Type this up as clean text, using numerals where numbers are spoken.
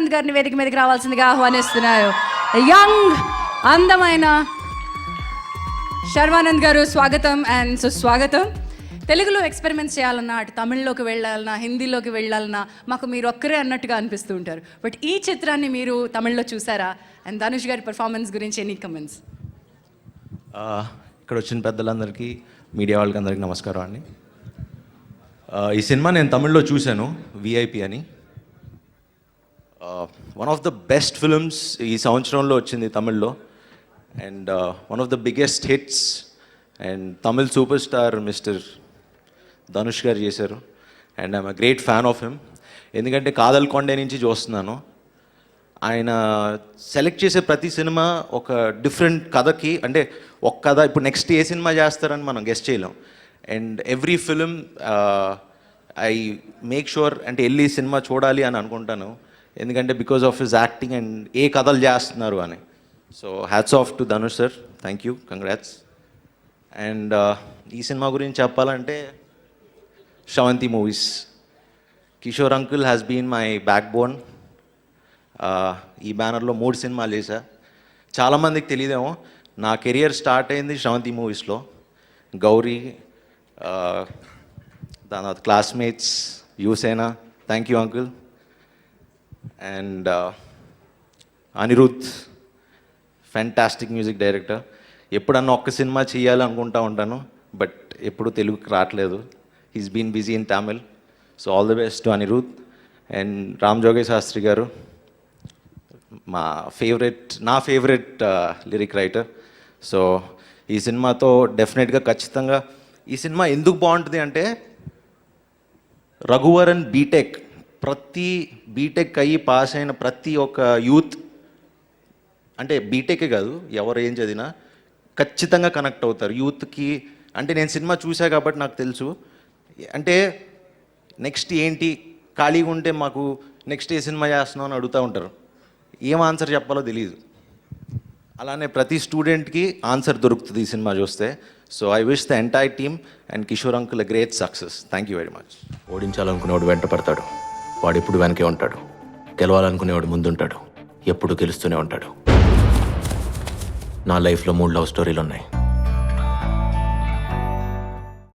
శర్వానంద్ గారిని వేదిక మీదకి రావాల్సిందిగా ఆహ్వానిస్తున్నాను. యంగ్ అందమైన శర్వానంద్ గారు స్వాగతం అండ్ సుస్వాగతం. తెలుగులో ఎక్స్పెరిమెంట్స్ చేయాలన్నా, అటు తమిళ్లోకి వెళ్ళాలన్నా, హిందీలోకి వెళ్ళాలన్నా మాకు మీరు ఒక్కరే అన్నట్టుగా అనిపిస్తూ ఉంటారు. బట్ ఈ చిత్రాన్ని మీరు తమిళ్లో చూసారా? అండ్ ధనుష్ గారి పర్ఫార్మెన్స్ గురించి ఎనీ కమెంట్స్? ఇక్కడ వచ్చిన పెద్దలందరికీ, మీడియా వాళ్ళకి అందరికీ నమస్కారం అండి. ఈ సినిమా నేను తమిళ్లో చూశాను, విఐపి అని. One of the best films ఈ సంవత్సరంలో వచ్చింది తమిళ్లో, and one of the biggest hits. And Tamil super star mister Dhanush గారు చేశారు. And I'm a great fan of him. ఎందుకంటే కాదల్ కొండే నుంచి చూస్తున్నాను. ఆయన సెలెక్ట్ చేసే ప్రతి సినిమా ఒక డిఫరెంట్ కథకి, అంటే ఒక కథ ఇప్పుడు నెక్స్ట్ ఏ సినిమా చేస్తారని మనం గెస్ట్ చేయలేం. And every film I make sure అంటే వెళ్ళి సినిమా చూడాలి అని అనుకుంటాను. ఎందుకంటే because of his acting and ఏ కథలు చేస్తున్నారు అని. So hats off to Dhanush sir, thank you, congrats. And ఈ సినిమా గురించి చెప్పాలంటే Sravanthi movies. Kishore uncle has been my backbone. ఈ బ్యానర్లో 3 సినిమాలు చేశా. చాలామందికి తెలియదేమో, నా కెరియర్ స్టార్ట్ అయింది శ్రవంతి మూవీస్లో. గౌరీ, దాని తర్వాత classmates, Yuvasena, thank you uncle. And Anirudh, fantastic music director. ఎప్పుడన్నా ఒక్క సినిమా చేయాలి అనుకుంటా ఉంటాను, బట్ ఎప్పుడు తెలుగుకి రావట్లేదు. He's been busy in Tamil. So all the best to Anirudh. And Ram Joge Sastri garu, నా ఫేవరెట్ లిరిక్ రైటర్. సో ఈ సినిమాతో డెఫినెట్గా ఖచ్చితంగా ఈ సినిమా ఎందుకు బాగుంటుంది అంటే, రఘువరన్ బీటెక్, ప్రతి బీటెక్ అయ్యి పాస్ అయిన ప్రతి ఒక్క యూత్, అంటే బీటెకే కాదు ఎవరు ఏం చదివినా ఖచ్చితంగా కనెక్ట్ అవుతారు యూత్కి. అంటే నేను సినిమా చూసా కాబట్టి నాకు తెలుసు. అంటే నెక్స్ట్ ఏంటి, ఖాళీగా ఉంటే మాకు నెక్స్ట్ ఏ సినిమా చేస్తున్నావు అని అడుగుతూ ఉంటారు. ఏం ఆన్సర్ చెప్పాలో తెలియదు. అలానే ప్రతి స్టూడెంట్కి ఆన్సర్ దొరుకుతుంది ఈ సినిమా చూస్తే. So I wish the entire team and Kishore uncle a great success. Thank you very much. ఓడించాలనుకునేవాడు వెంట పడతాడు, వాడు ఎప్పుడు వెనకే ఉంటాడు. గెలవాలనుకునేవాడు ముందుంటాడు, ఎప్పుడు గెలుస్తూనే ఉంటాడు. నా లైఫ్లో 3 లవ్ స్టోరీలు ఉన్నాయి.